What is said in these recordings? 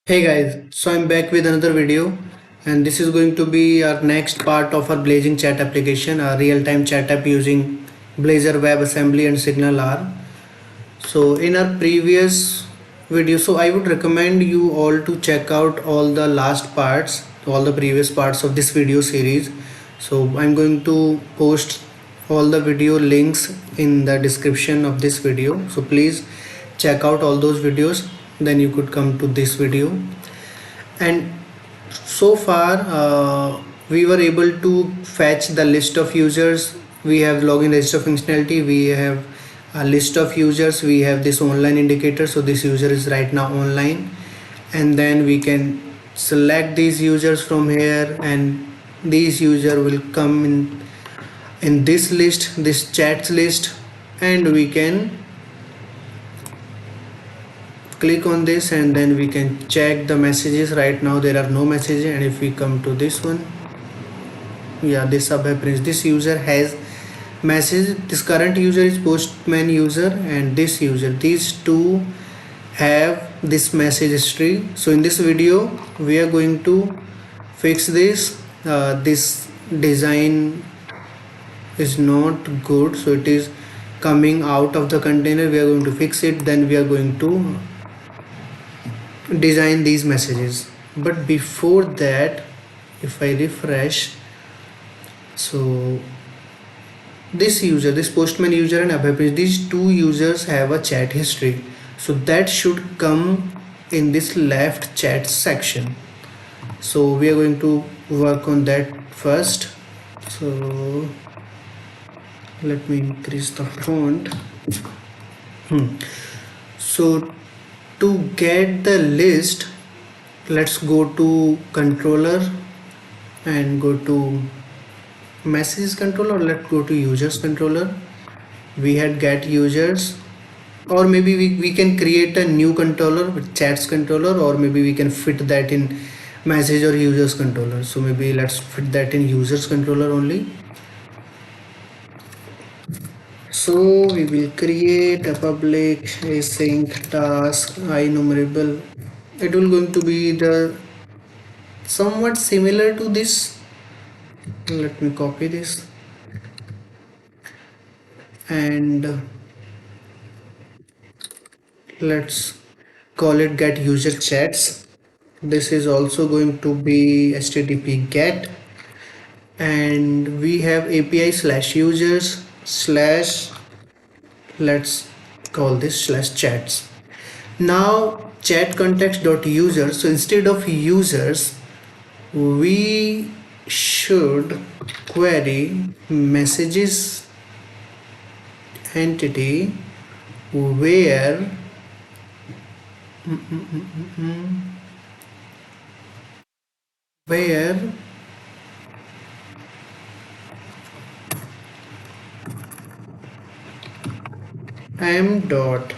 Hey guys, so I'm back with another video, and this is going to be our next part of our Blazing Chat application, our real-time chat app using Blazor WebAssembly and SignalR. So in our previous video, so I would recommend you all to check out all the last parts, all the previous parts of this video series. So I'm going to post all the video links in the description of this video. So please check out all those videos, then you could come to this video. And so far we were able to fetch the list of users. We have login register functionality, we have a list of users, we have this online indicator, so this user is right now online, and then we can select these users from here, and these user will come in this list, this chats list, and we can click on this and then we can check the messages. Right now there are no messages, and if we come to this one, yeah, this Abhay Prince, this user has message. This current user is postman user, and this user, these two have this message history. So in this video we are going to fix this. This design is not good, so it is coming out of the container. We are going to fix it, then we are going to design these messages. But before that, if I refresh, so this user, this postman user and Abhay Prince, these two users have a chat history, so that should come in this left chat section. So we are going to work on that first. So let me increase the font. So to get the list, let's go to controller and go to messages controller. Let's go to users controller. We had get users, or maybe we can create a new controller with chats controller, or maybe we can fit that in message or users controller. So maybe let's fit that in users controller only. So we will create a public async task enumerable. It will going to be the somewhat similar to this. Let me copy this and let's call it get user chats. This is also going to be http get, and we have API slash users slash, let's call this slash chats. Now chat context dot user, so instead of users we should query messages entity where where m dot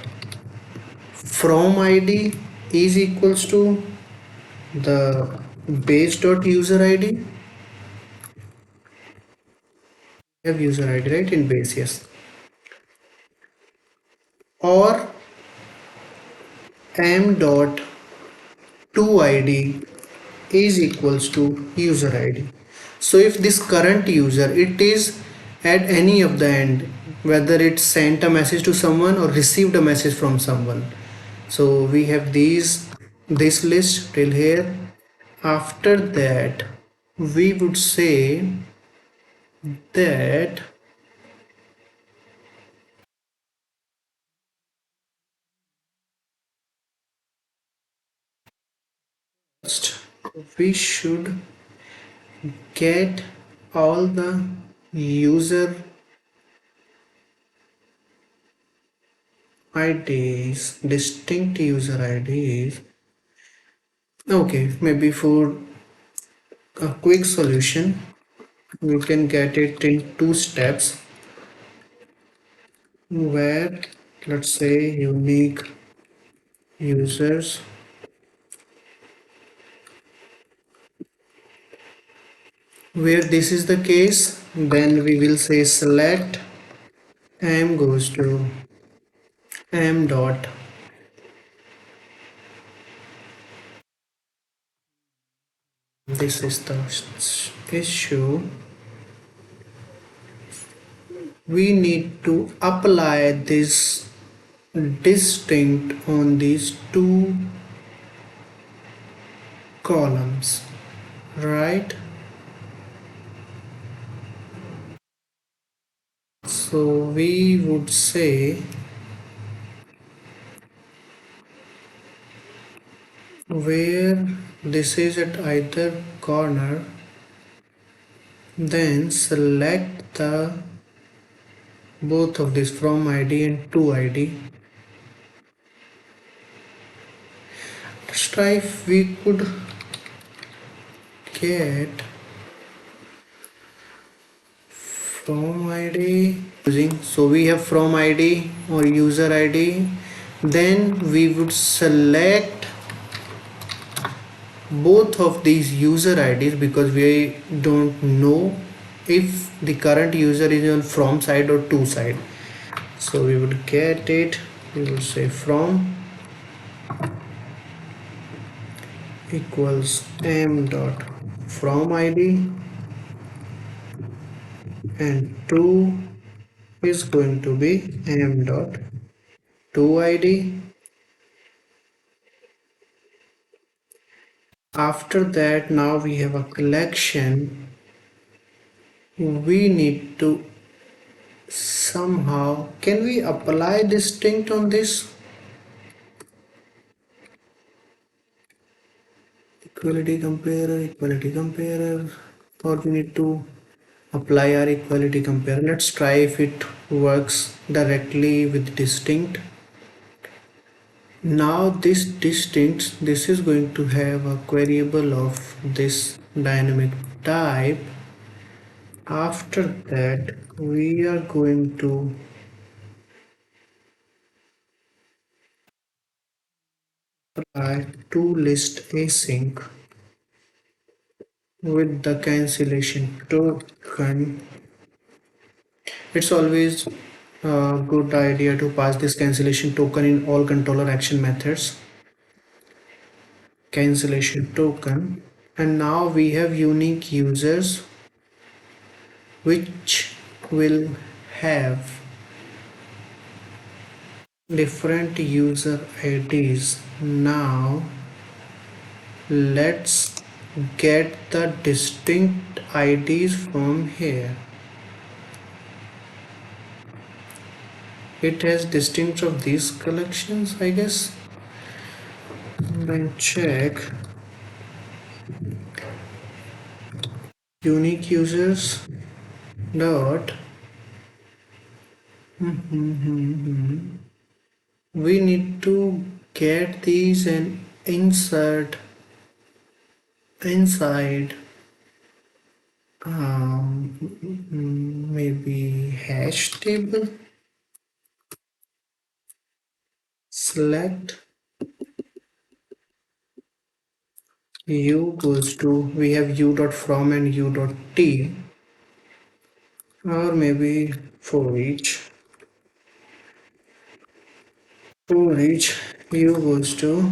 from id is equals to the base dot user id. We have user id right in base, yes, or m dot to id is equals to user id. So if this current user, it is at any of the end, whether it sent a message to someone or received a message from someone. So we have this list till here. After that we would say that we should get all the user IDs, distinct user IDs. Okay, maybe for a quick solution, we can get it in two steps, where let's say unique users, where this is the case, then we will say select m goes to m dot this is the issue. We need to apply this distinct on these two columns, right? So we would say where this is at either corner, then select the both of these from ID and to ID. Let's try if we could get from ID using, so we have from ID or user ID, then we would select both of these user IDs because we don't know if the current user is on from side or to side. So we would get it, we would say from equals m dot from ID and to is going to be m dot to ID. After that, now we have a collection. We need to somehow, can we apply distinct on this? Equality comparer, or we need to apply our equality comparer. Let's try if it works directly with distinct. Now this distinct, this is going to have a variable of this dynamic type. After that, we are going to apply toList async with the cancellation token. It's always a good idea to pass this cancellation token in all controller action methods. Cancellation token, and now we have unique users which will have different user IDs. Now let's get the distinct IDs from here. It has distinct of these collections, I guess. Then check unique users dot we need to get these and insert inside maybe hash table. Select u goes to, we have u dot from and u dot t, or maybe for each u goes to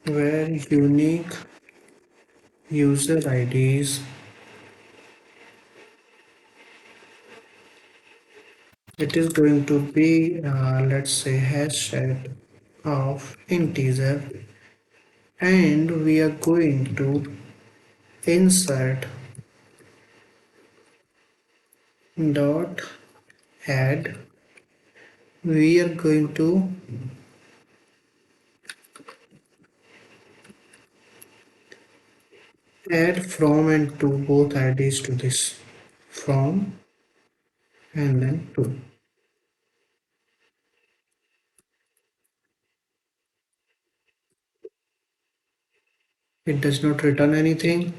where unique user IDs it is going to be let's say hash set of integer, and we are going to insert dot add. We are going to add from and to both IDs to this from and then to. It does not return anything.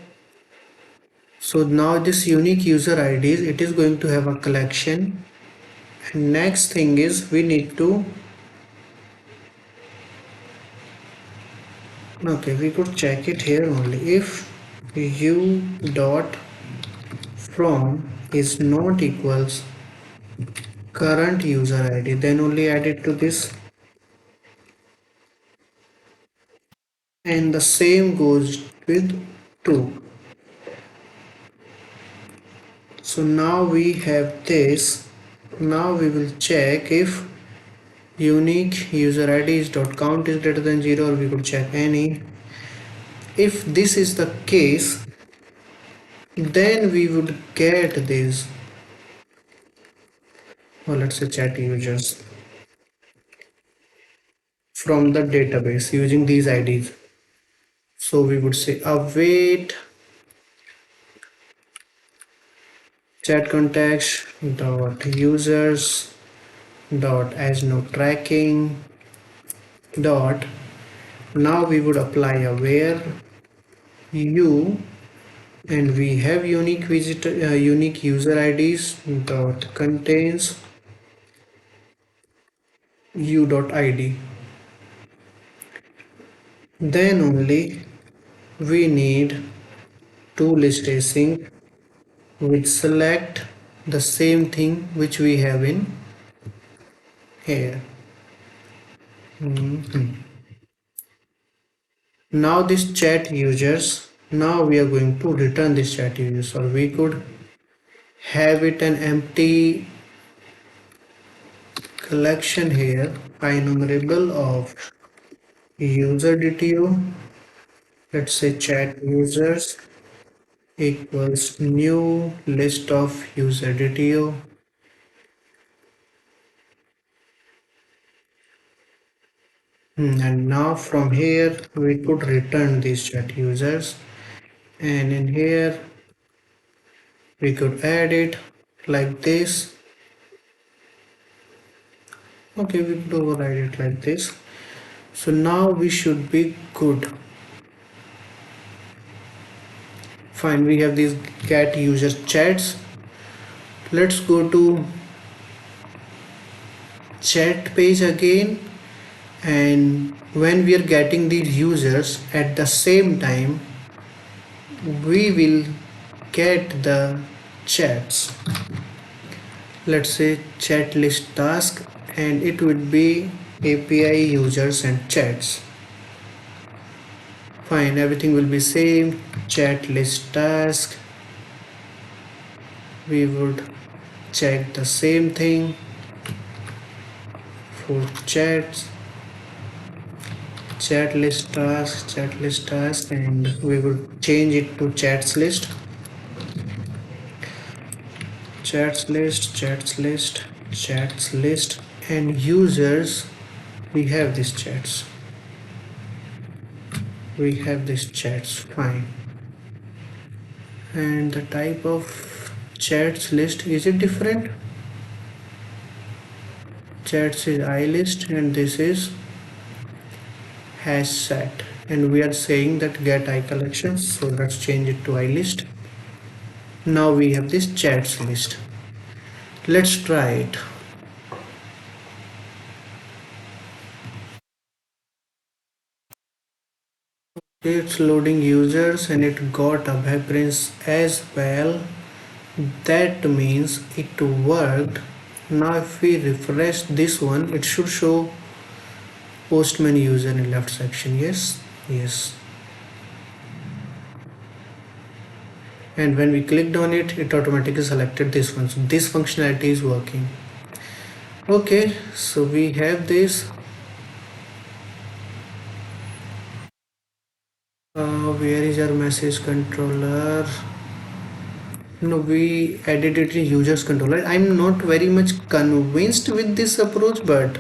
So now this unique user IDs, it is going to have a collection, and next thing is we need to, okay, we could check it here only. If u dot from is not equals current user ID, then only add it to this. and the same goes with 2. So now we have this. Now we will check if unique user id is .count is greater than 0, or we could check any. If this is the case, then we would get this, or let's say chat users, from the database using these IDs. So we would say await chat contacts dot users dot as no tracking dot. Now we would apply a where u, and we have unique visitor unique user IDs dot contains u dot id. Then only we need to list async which select the same thing which we have in here. Now this chat users, now we are going to return this chat users, or we could have it an empty collection here, enumerable of user DTO, let's say chat users equals new list of user DTO, and now from here we could return these chat users, and in here we could add it like this. Okay, we could override it like this. So now we should be good. Fine, we have these cat user chats. Let's go to chat page again, and when we are getting these users at the same time, we will get the chats. Let's say chat list task, and it would be API users and chats. Fine, everything will be same. Chat list task, we would check the same thing for chats, chat list task, and we would change it to chats list, and users, we have these chats, fine. And the type of chats list, is it different? Chats is iList, and this is hash set, and we are saying that get I collections, so let's change it to iList. Now we have this chats list. Let's try it. It's loading users, and it got Abhay Prince as well. That means it worked. Now if we refresh this one, it should show Postman user in left section. Yes. And when we clicked on it, it automatically selected this one. So this functionality is working. Okay, so we have this. Where is our message controller? No, we added it in users controller. I'm not very much convinced with this approach, but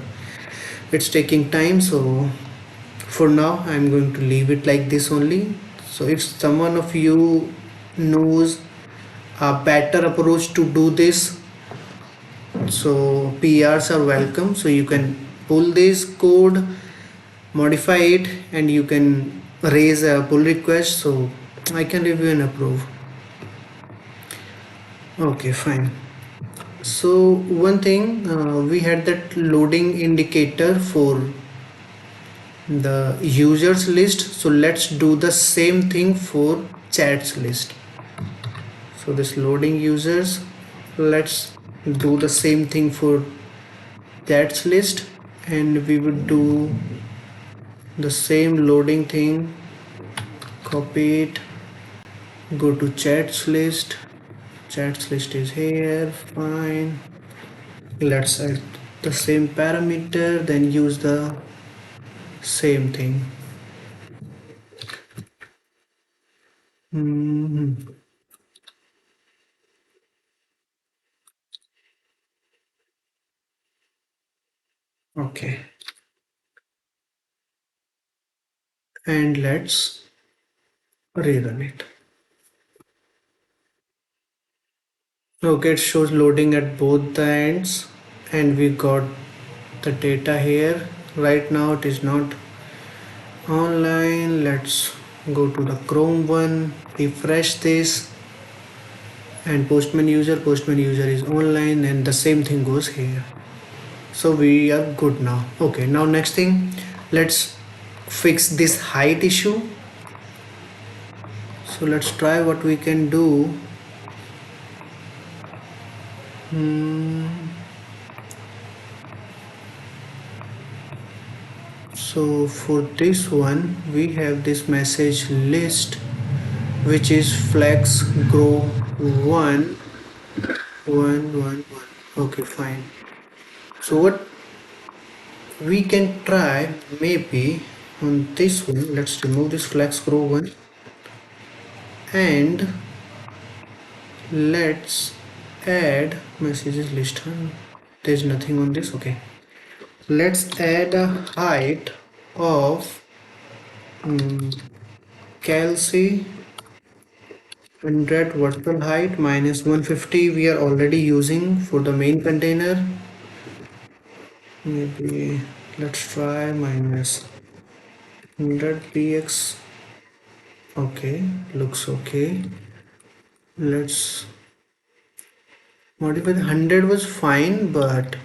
it's taking time, so for now I'm going to leave it like this only. So if someone of you knows a better approach to do this, so PRs are welcome. So you can pull this code, modify it, and you can raise a pull request, so I can review and approve. Okay, fine. So one thing, we had that loading indicator for the users list, so let's do the same thing for chats list. So this loading users, let's do the same thing for chats list, and we would do the same loading thing, copy it, go to chats list is here, fine. Let's add the same parameter, then use the same thing. Okay, and let's rerun it. Okay, it shows loading at both the ends, and we got the data here. Right now it is not online. Let's go to the Chrome one, refresh this, and postman user is online, and the same thing goes here. So we are good now. Okay, now next thing, let's fix this height issue. So let's try what we can do. So for this one, we have this message list, which is flex grow 1 1 1 1. Okay, fine. So what we can try, maybe on this one, let's remove this flex grow 1, and let's add messages list. There's nothing on this. Okay, let's add a height of Kelsey 100 vertical height minus 150 we are already using for the main container. Maybe let's try minus 100 px. Okay, looks okay. Let's modify. The 100 was fine, but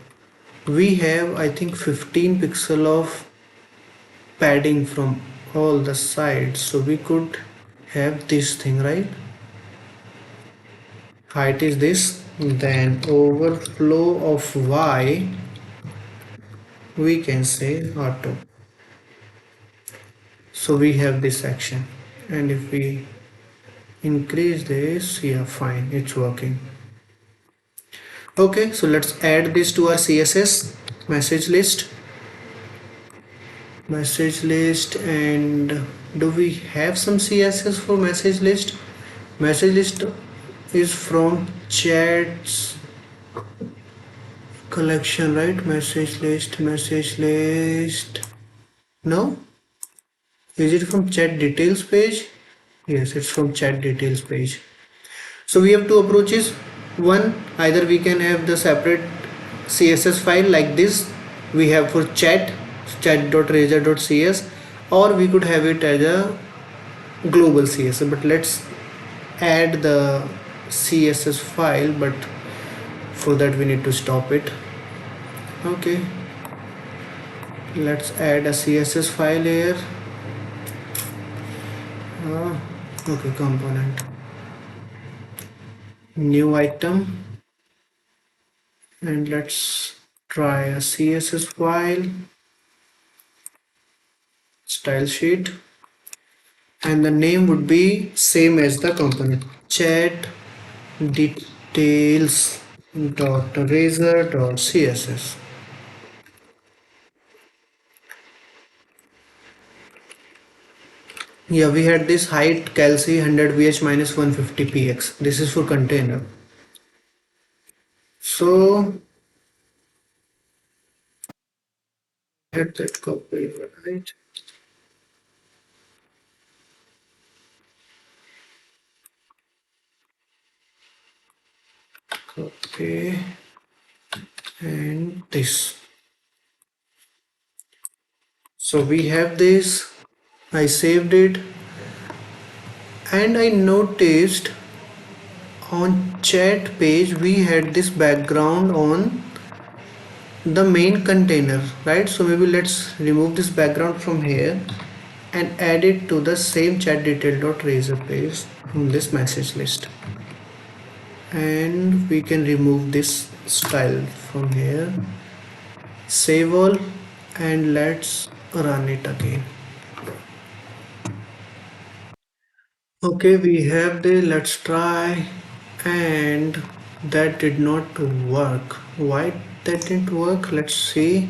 we have, I think, 15 pixel of padding from all the sides, so we could have this thing, right? Height is this, then overflow of y, we can say auto. So we have this action, and if we increase this, yeah, fine, it's working. Okay, so let's add this to our CSS message list. And do we have some CSS for message list? Message list is from chats collection, right? Message list. No, is it from chat details page? Yes, it's from chat details page. So we have two approaches. One, either we can have the separate CSS file like this we have for chat.razor.cs, or we could have it as a global CSS. But let's add the CSS file, but for that we need to stop it. Okay, let's add a CSS file here. Okay, component, new item, and let's try a CSS file, style sheet, and the name would be same as the component, chat details .razor.css. Yeah, we had this height Kelsey 100 vh minus 150 px. This is for container. So had that copy, right? Copy and this. So we have this. I saved it, and I noticed on chat page we had this background on the main container, right? So maybe let's remove this background from here and add it to the same chat detail.razor page from this message list, and we can remove this style from here, save all, and let's run it again. Okay, we have the let's try, and that did not work. Why that didn't work? Let's see.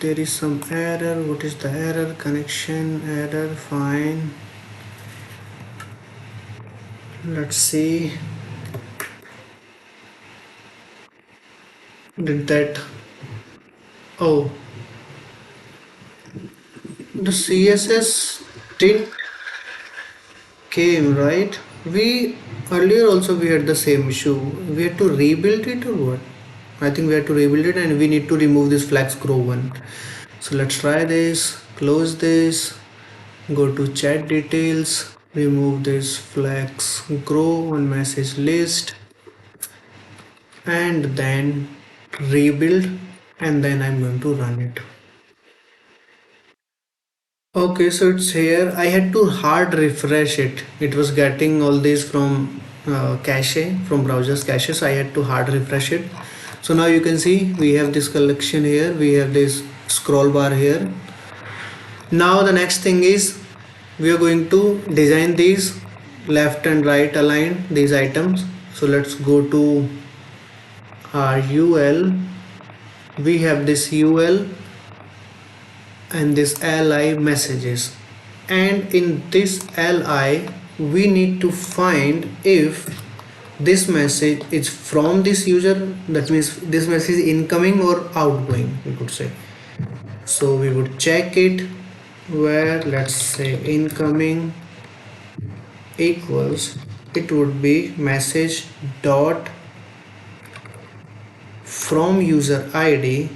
There is some error. What is the error? Connection error. Fine. Let's see. Did that? Oh, the CSS didn't came right. We earlier also we had the same issue. We had to rebuild it or what? I think we had to rebuild it, and we need to remove this flex grow one. So let's try this. Close this. Go to chat details. Remove this flex grow on message list, and then rebuild, and then I'm going to run it. Okay, so it's here. I had to hard refresh it. It was getting all these from cache, from browser's cache, so I had to hard refresh it. So now you can see we have this collection here. We have this scroll bar here. Now the next thing is we are going to design these left and right aligned these items. So let's go to our UL. We have this UL and this li messages, and in this li we need to find if this message is from this user, that means this message is incoming or outgoing, we could say. So we would check it where, let's say, incoming equals, it would be message dot from user id,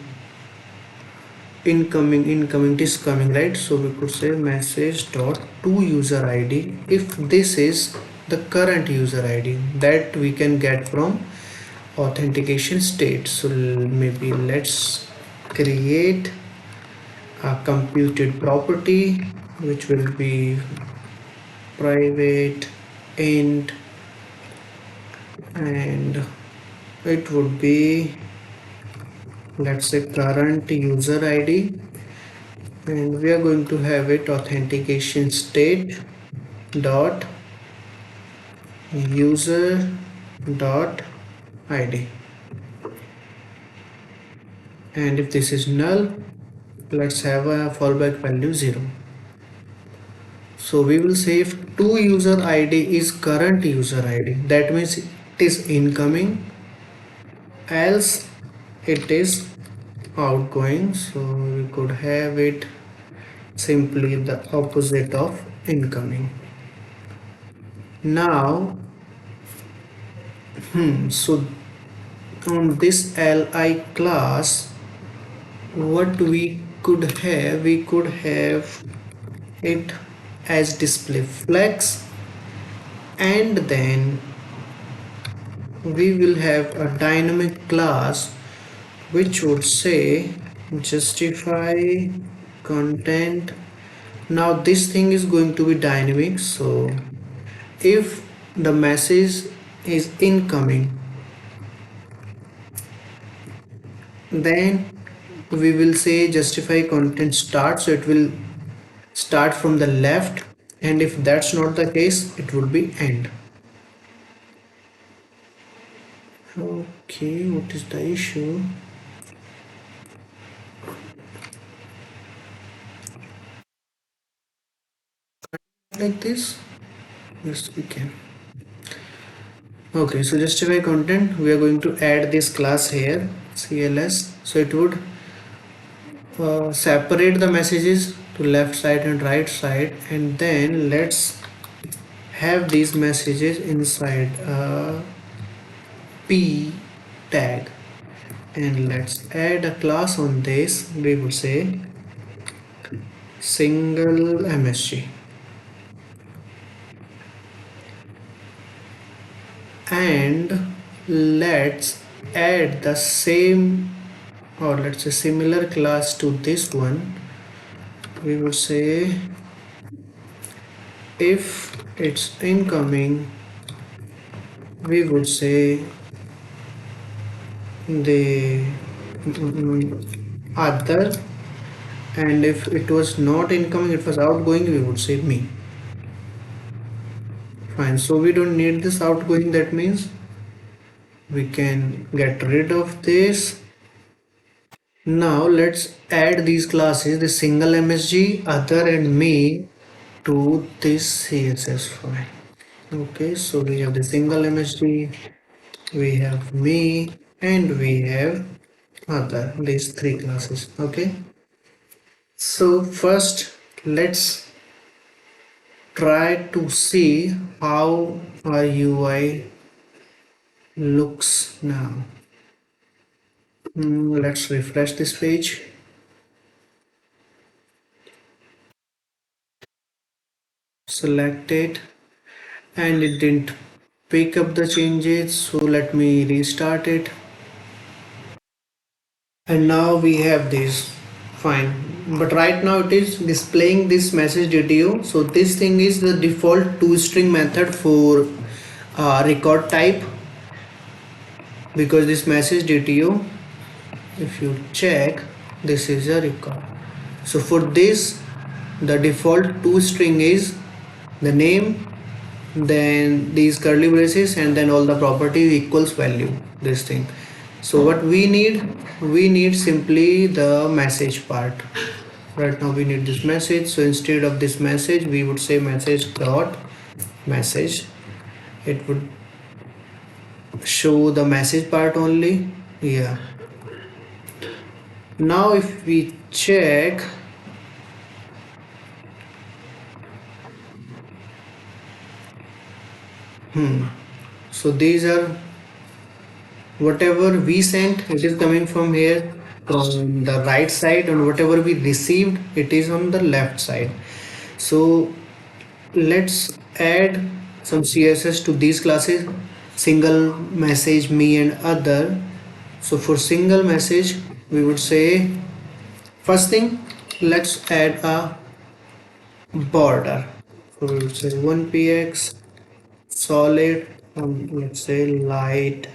incoming it is coming, right? So we could say message dot to user id if this is the current user id that we can get from authentication state. So maybe let's create a computed property which will be private int, and it would be, let's say, current user id, and we are going to have it authentication state dot user dot id, and if this is null, let's have a fallback value 0. So we will say if to user id is current user id, that means it is incoming, else it is outgoing. So we could have it simply the opposite of incoming. Now so on this li class, what we could have it as display flex, and then we will have a dynamic class which would say justify content. Now this thing is going to be dynamic, so if the message is incoming, then we will say justify content start, so it will start from the left, and if that's not the case, it would be end. Okay, what is the issue? Like this? Yes, we can. Okay, so justify content, we are going to add this class here, cls, so it would separate the messages to left side and right side, and then let's have these messages inside a p tag, and let's add a class on this. We would say single msg, and let's add the same, or let's say similar class to this one. We would say if it's incoming, we would say the other, and if it was not incoming, it was outgoing, we would say me. Fine, so we don't need this outgoing. That means we can get rid of this. Now let's add these classes, the single MSG, other and me, to this CSS file. Okay, so we have the single MSG, we have me, and we have other, these three classes. Okay, so first let's try to see how our UI looks now. Let's refresh this page. Select it, and it didn't pick up the changes, so let me restart it. And now we have this. Fine, but right now it is displaying this message DTO. So this thing is the default toString method for record type, because this message DTO, if you check, this is a record. So for this, the default toString is the name, then these curly braces, and then all the property equals value, this thing. So what we need simply the message part. Right now we need this message, so instead of this message we would say message dot message. It would show the message part only. Yeah, now if we check, so these are whatever we sent, it is coming from here from the right side, and whatever we received, it is on the left side. So let's add some CSS to these classes, single message, me, and other. So for single message we would say, first thing, let's add a border. So we would say 1px solid, let's say light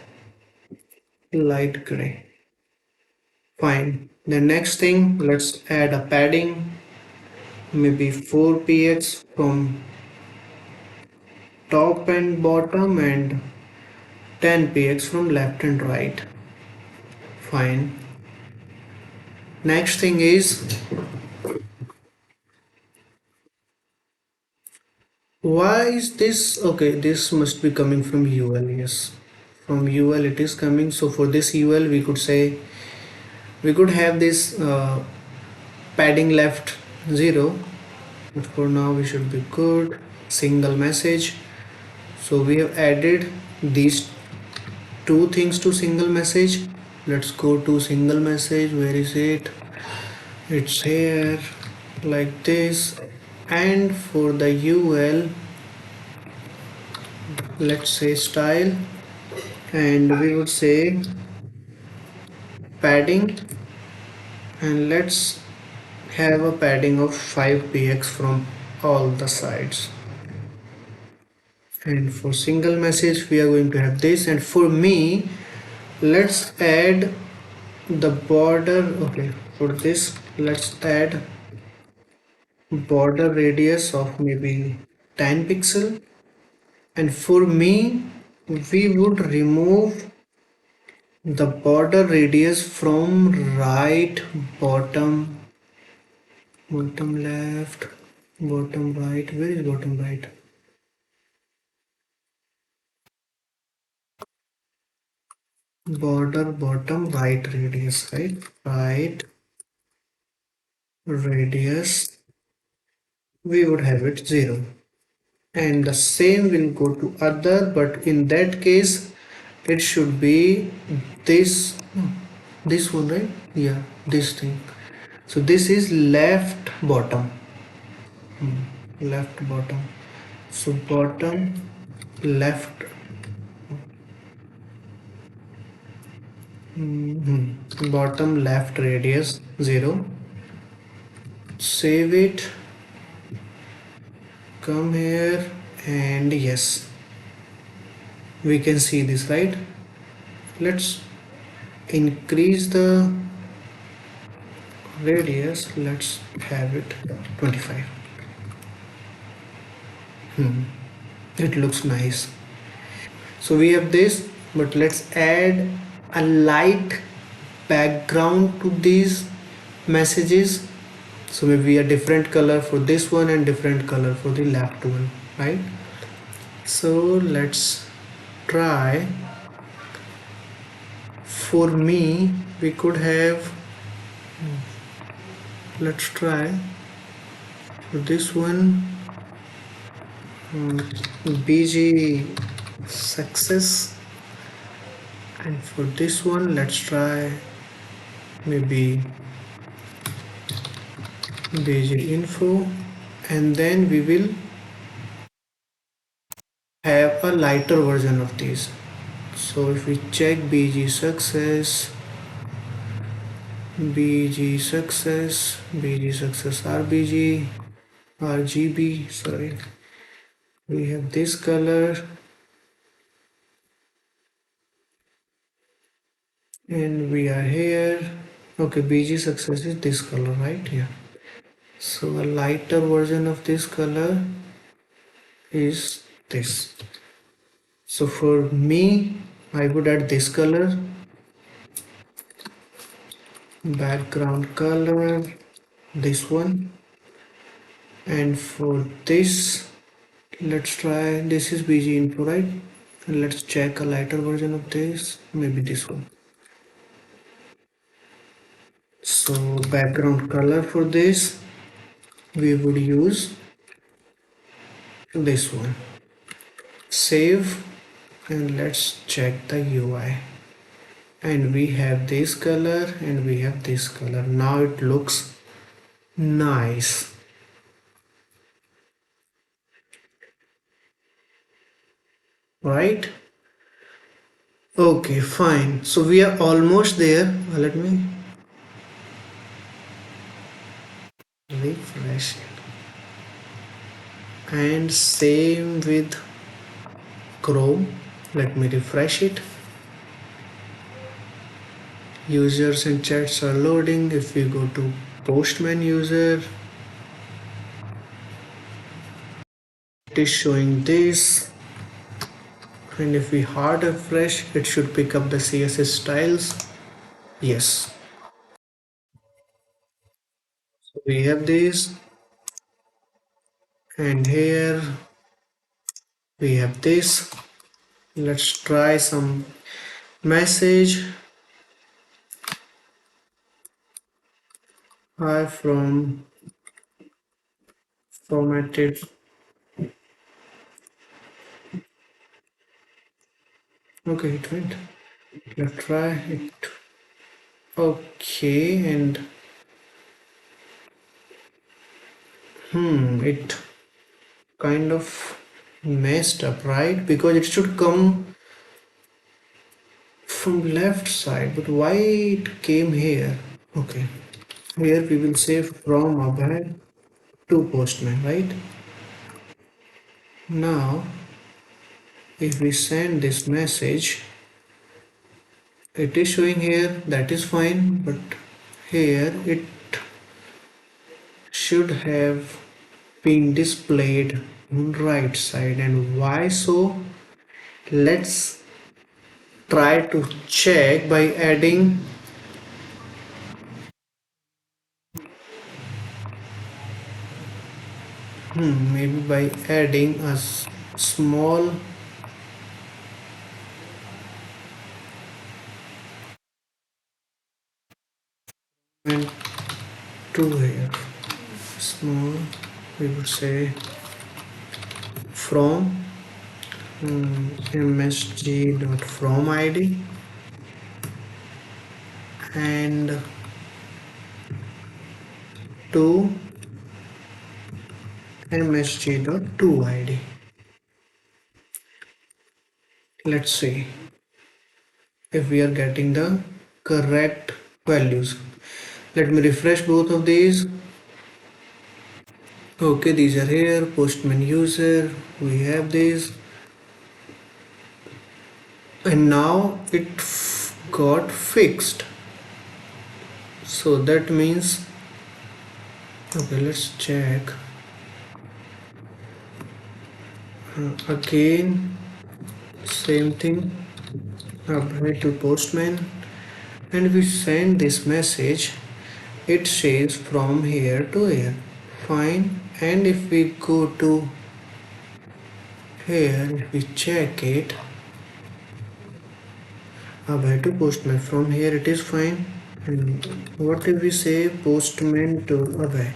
gray. Fine. The next thing, let's add a padding, maybe 4px from top and bottom, and 10px from left and right. Fine. Next thing is, why is this? Okay, this must be coming from UL. Yes, from UL it is coming. So for this UL, we could say, we could have this padding left 0, but for now we should be good. Single message. So we have added these two things to single message. Let's go to single message. Where is it? It's here, like this. And for the UL, let's say style, and we would say padding, and let's have a padding of 5px from all the sides. And for single message we are going to have this, and for me, let's add the border. Okay, for this let's add border radius of maybe 10 pixel, and for me we would remove the border radius from right, bottom, bottom left, bottom right. Where is bottom right? Border bottom right radius, right? Right radius, we would have it 0, and the same will go to other, but in that case it should be this one, right? Yeah, this thing. So this is left bottom. Left bottom. So bottom left. Bottom left radius 0. Save it, come here, and yes, we can see this, right? Let's increase the radius, let's have it 25. It looks nice. So we have this, but let's add a light background to these messages. So maybe a different color for this one and different color for the left one, right? So let's try. For me, we could have, let's try for this one, BG success, and for this one let's try maybe BG info, and then we will have a lighter version of these. So if we check BG success, BG success, BG success RBG, RGB, sorry, we have this color, and we are here. Okay, BG success is this color, right? Yeah. So a lighter version of this color is this. So for me, I would add this color, background color, this one, and for this, let's try, this is BG info, right? And let's check a lighter version of this, maybe this one. So background color for this, we would use this one. Save, and let's check the UI. And we have this color and we have this color. Now it looks nice, right? Okay, fine. So we are almost there. Let me refresh it. And same with Chrome. Let me refresh it. Users and chats are loading. If we go to Postman user, it is showing this. And if we hard refresh, it should pick up the CSS styles. Yes. So we have this. And here we have this. Let's try some message. Hi from formatted. Okay, it went. Let's try it. Okay, and it kind of messed up, right? Because it should come from left side, but why it came here? Okay, here we will say from Abhay to Postman, right? Now if we send this message, it is showing here, that is fine, but here it should have been displayed on right side. And why so? Let's try to check by adding maybe by adding a small and to here, small, we would say from msg.from id and to msg.toID. Let's see if we are getting the correct values. Let me refresh both of these. Okay, these are here. Postman user, we have these, and now it got fixed. So that means Okay, let's check. Again, same thing. Abhay to postman, and we send this message. It says from here to here. Fine. And if we go to here, if we check it, Abhay to postman. From here it is fine. And what if we say postman to Abhay?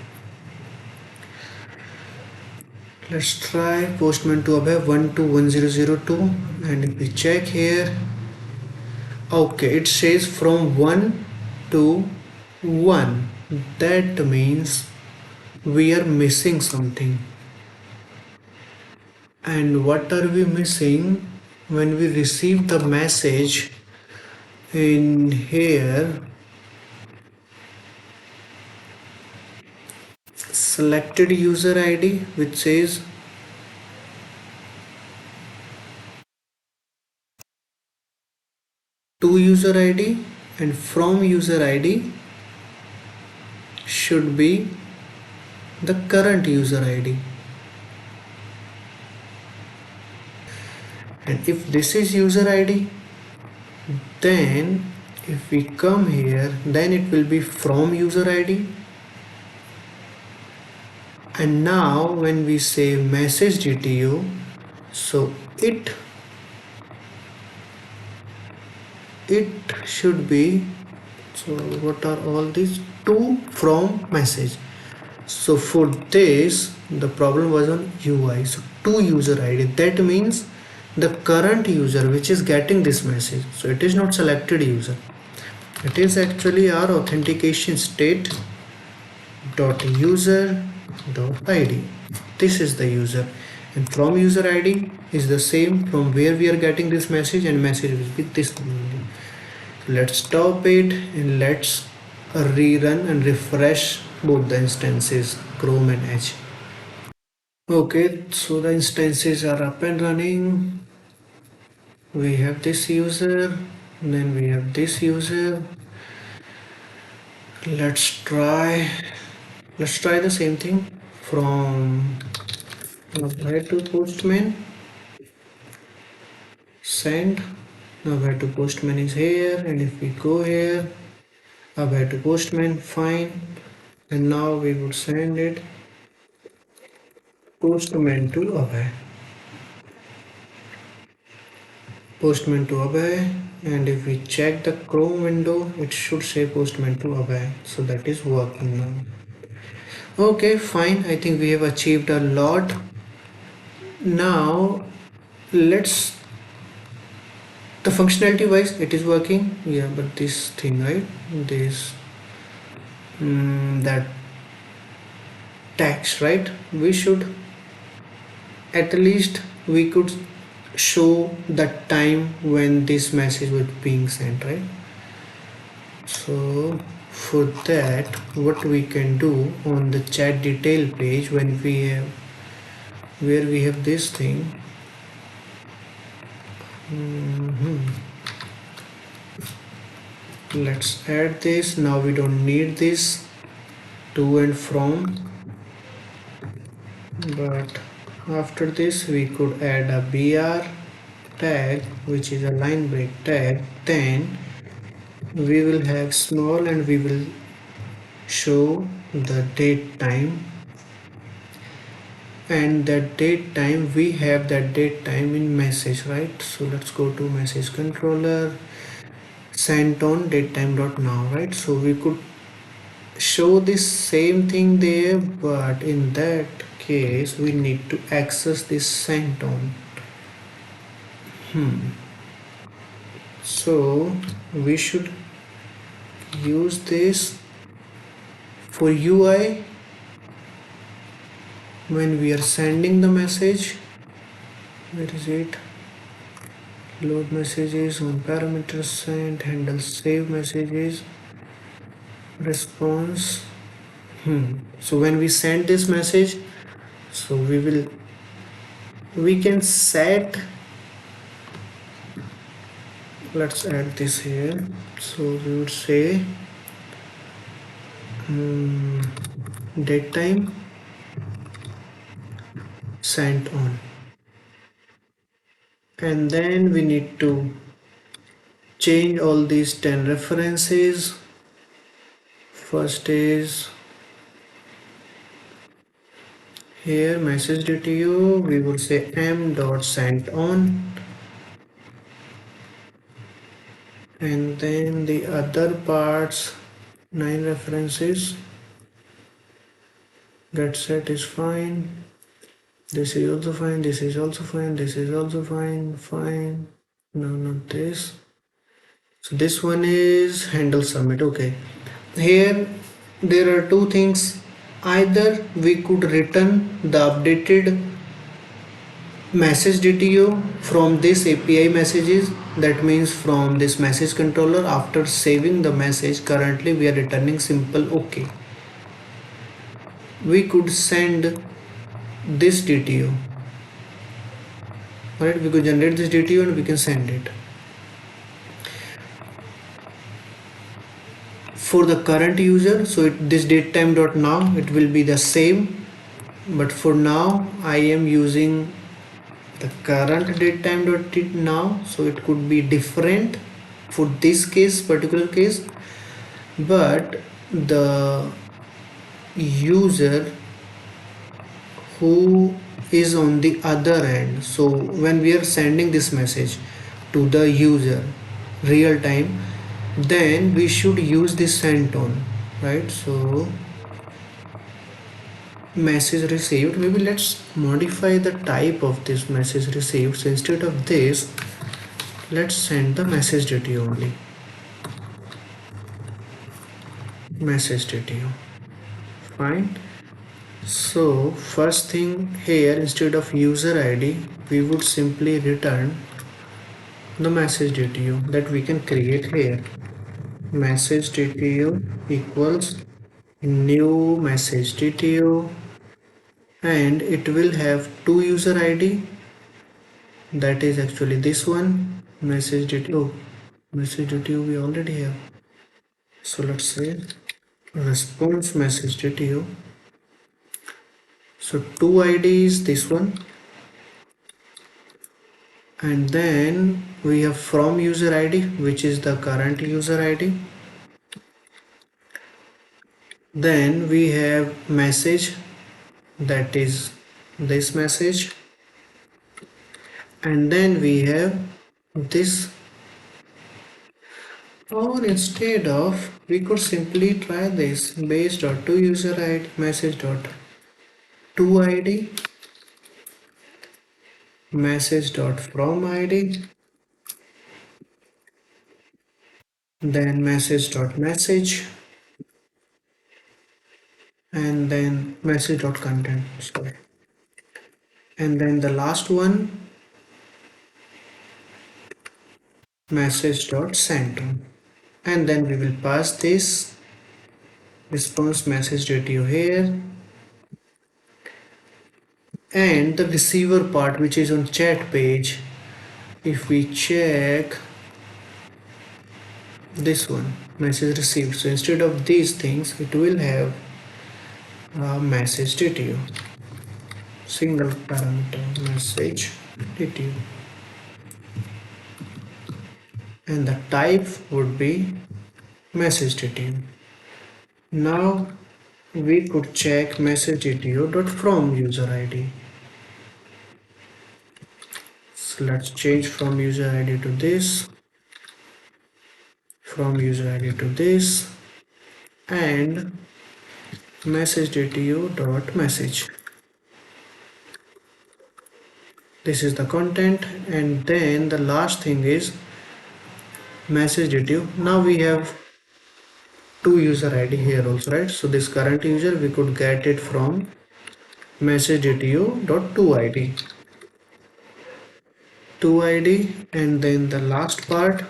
Let's try postman to Abhay 121002, and if we check here, okay, it says from 1 to 1. That means we are missing something. And what are we missing? When we receive the message in here, selected user ID, which says to user ID, and from user ID should be the current user ID. And if this is user ID, then if we come here, then it will be from user ID. And now when we say message GTU, so it should be, so what are all these? To from message. So for this, the problem was on UI. So to user ID, that means the current user which is getting this message. So it is not selected user. It is actually our authentication state dot user dot ID. This is the user, and from user ID is the same from where we are getting this message, and message will be this only. So let's stop it and let's rerun and refresh both the instances, Chrome and Edge. Okay, so the instances are up and running. We have this user, then we have this user. Let's try the same thing from Abhay to postman. Send. Abhay to postman is here, and if we go here, Abhay to postman, fine. And now we would send it postman to Abhay. Postman to Abhay, and if we check the Chrome window, it should say postman to Abhay. So that is working now. Okay, fine. I think we have achieved a lot. Now let's, the functionality wise it is working, yeah, but this thing, right, this that tax, right, we should at least we could show the time when this message was being sent, right? So for that, what we can do on the chat detail page, when we have, where we have this thing, let's add this. Now we don't need this to and from, but after this we could add a BR tag, which is a line break tag. Then we will have small, and we will show the date time, and that date time, we have that date time in message, right? So let's go to message controller, sent on datetime dot now, right? So we could show this same thing there, but in that case we need to access this sent on. So we should use this for UI when we are sending the message. Where is it? Load messages on parameters sent, handle save messages, response. So when we send this message, so we can set, let's add this here. So we would say date time sent on, and then we need to change all these 10 references. First is here message DTO, we will say m dot sent on, and then the other parts 9 references get set is fine. This is also fine, this is also fine, this is also fine. No, not this. So this one is handle submit. Okay, here there are two things. Either we could return the updated message DTO from this API messages, that means from this message controller. After saving the message, currently we are returning simple OK. We could send this DTO, right? We could generate this DTO and we can send it. For the current user, so this datetime.now, it will be the same, but for now I am using the current datetime.now, so it could be different for this particular case, but the user who is on the other end, so when we are sending this message to the user real time, then we should use this sent on, right? So message received, maybe let's modify the type of this message received. So instead of this, let's send the message DTO only. Message DTO, fine. So first thing here, instead of user ID, we would simply return the message DTO that we can create here. Message DTO equals new message DTO, and it will have two user ID, that is actually this one, message DTO. Message DTO we already have, so let's say response message DTO. So two ID is this one, and then we have from user ID, which is the current user ID. Then we have message, that is this message, and then we have this. Or instead of, we could simply try this base.toUserID message.toID message.fromID, then message.message, and then message.content, sorry, and then the last one message.sent on, and then we will pass this response message DTO here, and the receiver part, which is on chat page. If we check this one, message received, so instead of these things, it will have a message DTO, single parameter message DTO, and the type would be message DTO. Now we could check message DTO.from user ID. So let's change from user ID to this, from user ID to this, and message DTO.message. This is the content, and then the last thing is message DTO. Now we have two user ID here also, right? So this current user, we could get it from message DTO.toID, 2ID, and then the last part,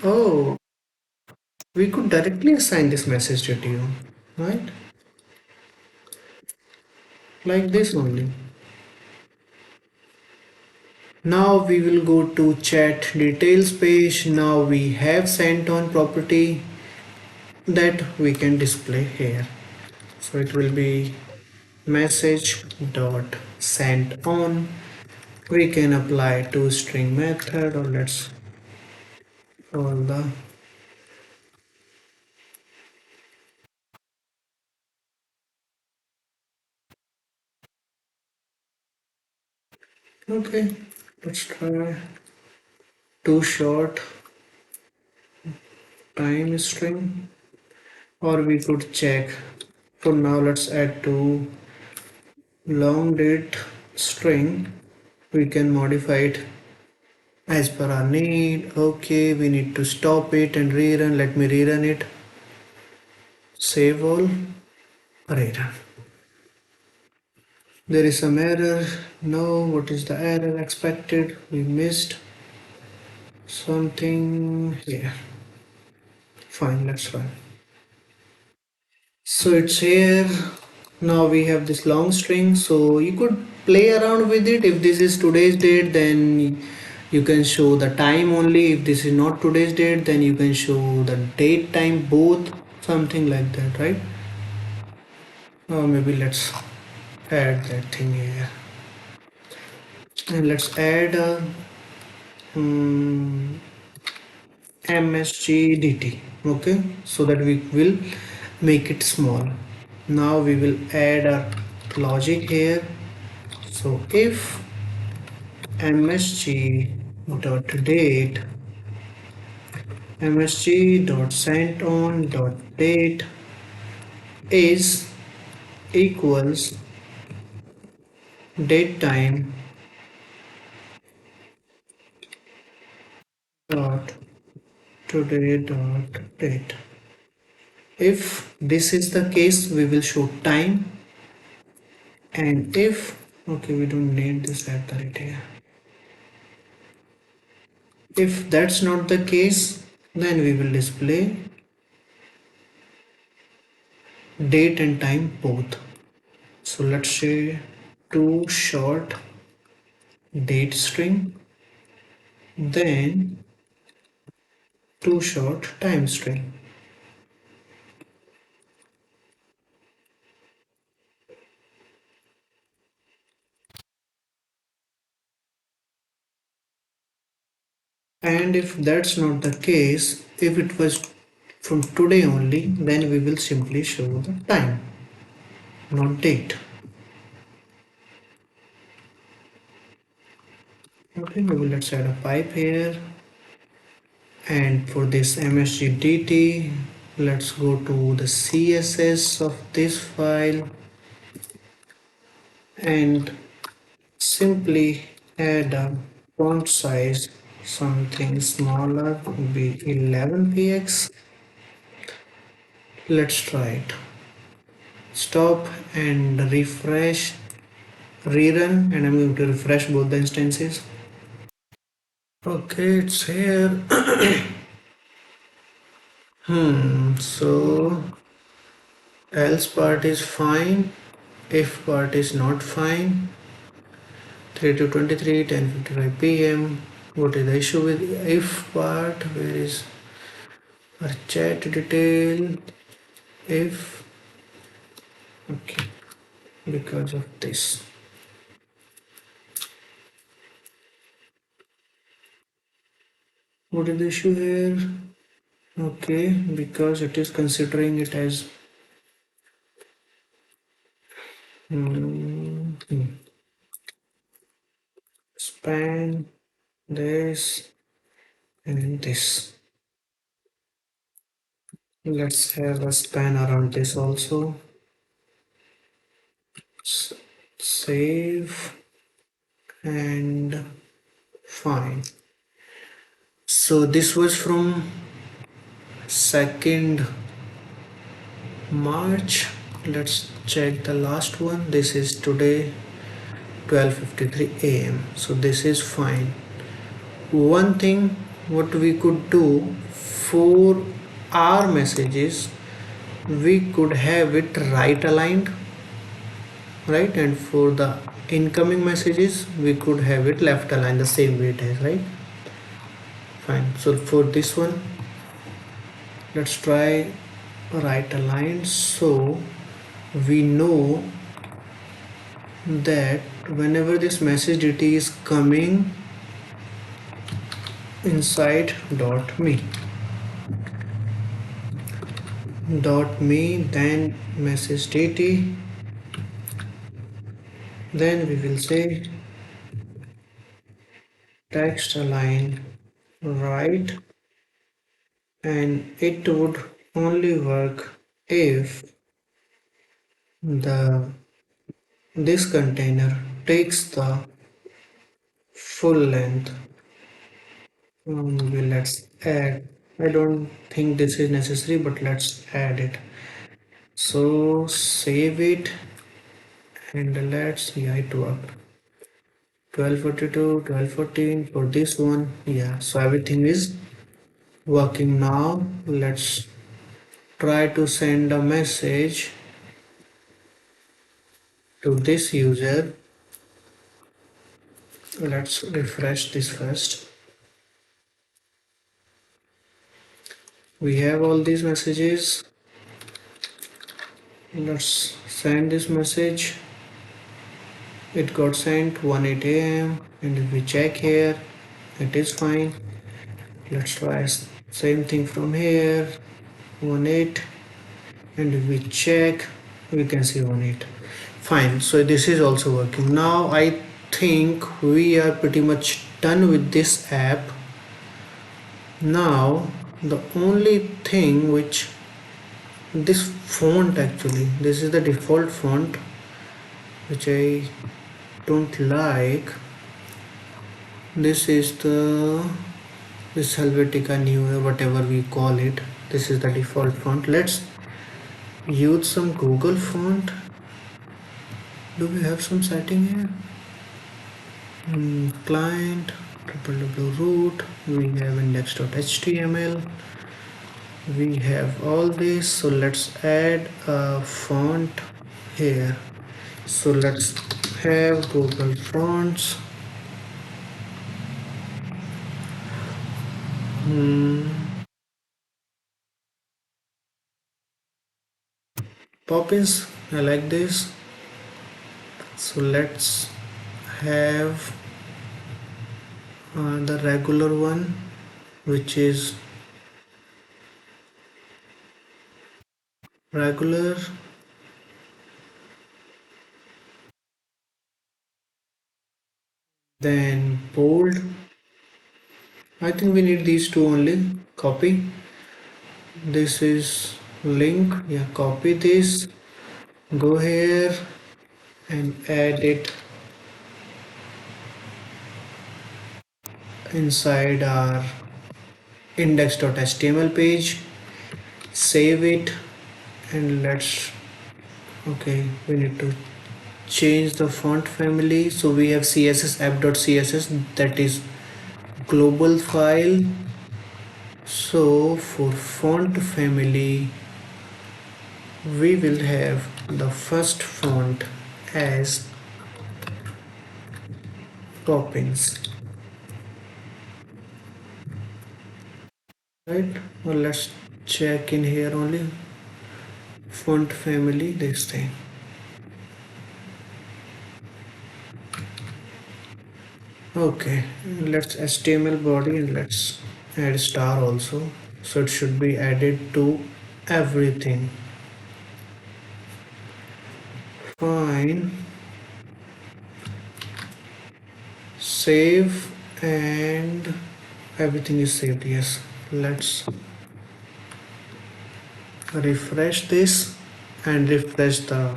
oh, we could directly assign this message DTO, right? Like this only. Now we will go to chat details page. Now we have sent on property. that we can display here. So it will be message dot send on. We can apply to string method, or let's call the okay, let's try to short time string, or we could check. For now, let's add to long date string. We can modify it as per our need. Okay, we need to stop it and rerun. Let me rerun it. Save all, rerun. There is some error. No, what is the error expected? We missed something here. Fine, let's run. So it's here. Now we have this long string, so you could play around with it. If this is today's date, then you can show the time only. If this is not today's date, then you can show the date, time, both, something like that, right? Or maybe let's add that thing here, and let's add a msgdt, okay, so that we will make it small. Now we will add a logic here. So if msg dot date msg dot sent on dot date is equals date time dot today dot date. If this is the case, we will show time, and if okay, we don't need this at the rate here. If that's not the case, then we will display date and time both. So let's say to short date string, then to short time string. And if that's not the case, if it was from today only, then we will simply show the time, not date. Okay, maybe let's add a pipe here. And for this msgdt, let's go to the css of this file and simply add a font size something smaller, be 11px. Let's try it. Stop and refresh, rerun, and I'm going to refresh both the instances. Okay, it's here. So else part is fine, if part is not fine. 3 to 23, 10:55 p.m. What is the issue with if part? Where is our chat detail? If okay, because of this. What is the issue here? Okay, because it is considering it as span, this and this. Let's have a span around this also. Save and fine. So this was from 2nd March. Let's check the last one. This is today 12:53 a.m. So this is fine. One thing what we could do for our messages, we could have it right aligned, right? And for the incoming messages, we could have it left aligned the same way it is, right? Fine. So for this one, let's try right aligned, so we know that whenever this message dt is coming inside dot me then message dt, then we will say text align right, and it would only work if the this container takes the full length. Let's add, I don't think this is necessary, but let's add it. So save it and let's, yeah, it worked. 1242, 1214 for this one. Yeah, so everything is working now. Let's try to send a message to this user. Let's refresh this first. We have all these messages. Let's send this message. It got sent 1:08 a.m. and if we check here, it is fine. Let's try same thing from here, 1:08, and if we check, we can see 1:08. Fine, so this is also working. Now I think we are pretty much done with this app. Now the only thing which this font, actually this is the default font which I don't like. This is this Helvetica New, whatever we call it. This is the default font. Let's use some Google font. Do we have some setting here? Client www.root, we have index.html, we have all this. So let's add a font here. So let's have Google Fonts. Poppins, I like this. So let's have the regular one, which is regular. Then bold. I think we need these two only. Copy. This is link. Yeah, copy this. Go here and add it inside our index.html page. Save it and let's, okay, we need to change the font family. So we have css app.css, that is global file. So for font family, we will have the first font as Poppins, right? Well, let's check in here only. Font family, this thing. Okay, let's HTML body and let's add star also. So it should be added to everything. Fine. Save and everything is saved. Yes, let's refresh this and refresh the,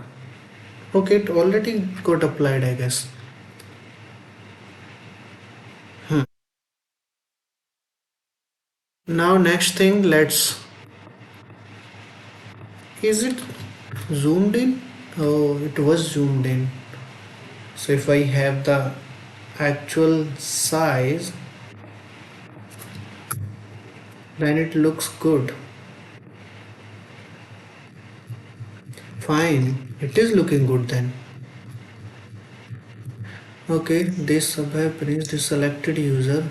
okay, it already got applied, I guess. Now next thing, let's, is it zoomed in? Oh, it was zoomed in. So if I have the actual size, then it looks good. Fine, it is looking good then. Okay, this Abhay Prince, this selected user,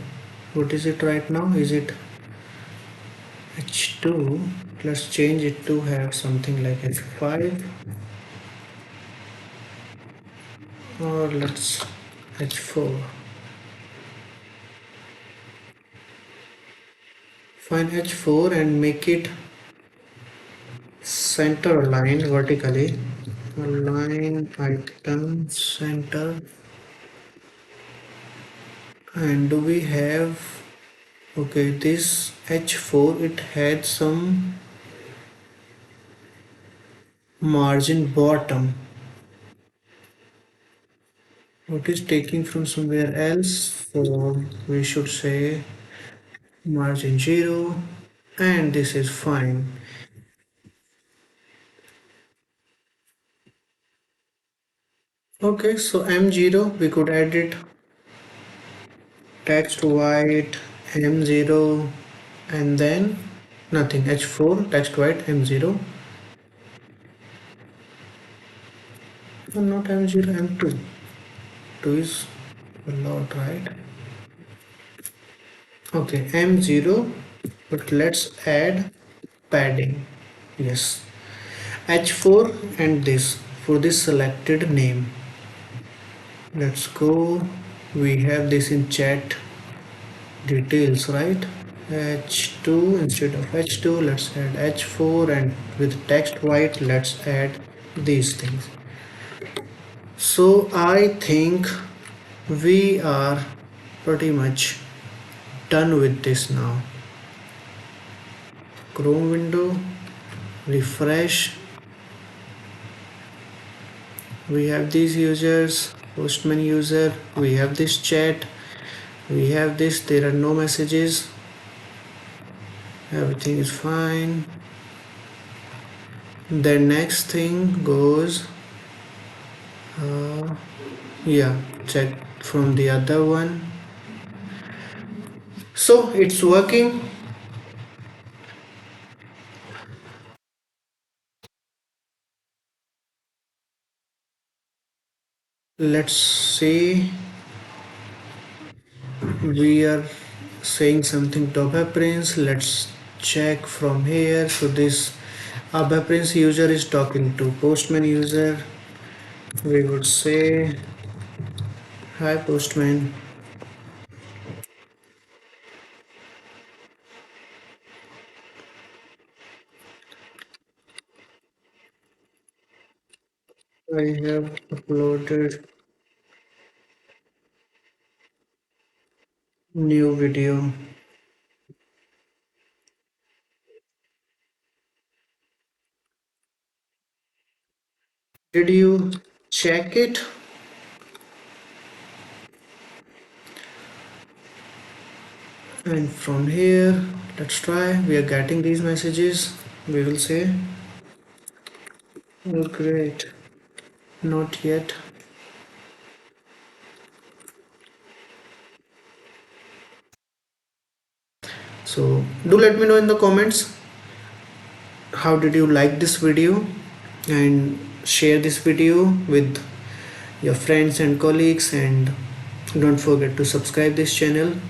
what is it right now? Is it H2? let's change it to have something like h5, or let's h4. Find h4 and make it center align vertically. Align item center. And do we have, okay, this h4, it had some margin bottom. What is taking from somewhere else? So we should say margin 0, and this is fine. Okay, so M0 we could add it, text white M0, and then nothing, H4 text white M0, no, not M0, M2, 2 is a lot, right? Okay, M0, but let's add padding, yes, H4 and this for this selected name. Let's go, we have this in chat details, right? H2 instead of H2, let's add H4, and with text white let's add these things. So I think we are pretty much done with this now. Chrome window, refresh, we have these users, postman user, we have this chat, we have this, there are no messages, everything is fine. The next thing goes, yeah, check from the other one. So it's working. Let's see, we are saying something to Abhay Prince. Let's check from here. So this Abhay Prince user is talking to postman user. We would say, hi postman. I have uploaded new video. Did you check it? And from here, let's try. We are getting these messages. We will say, oh great, not yet. So do let me know in the comments, how did you like this video, and share this video with your friends and colleagues, and don't forget to subscribe this channel.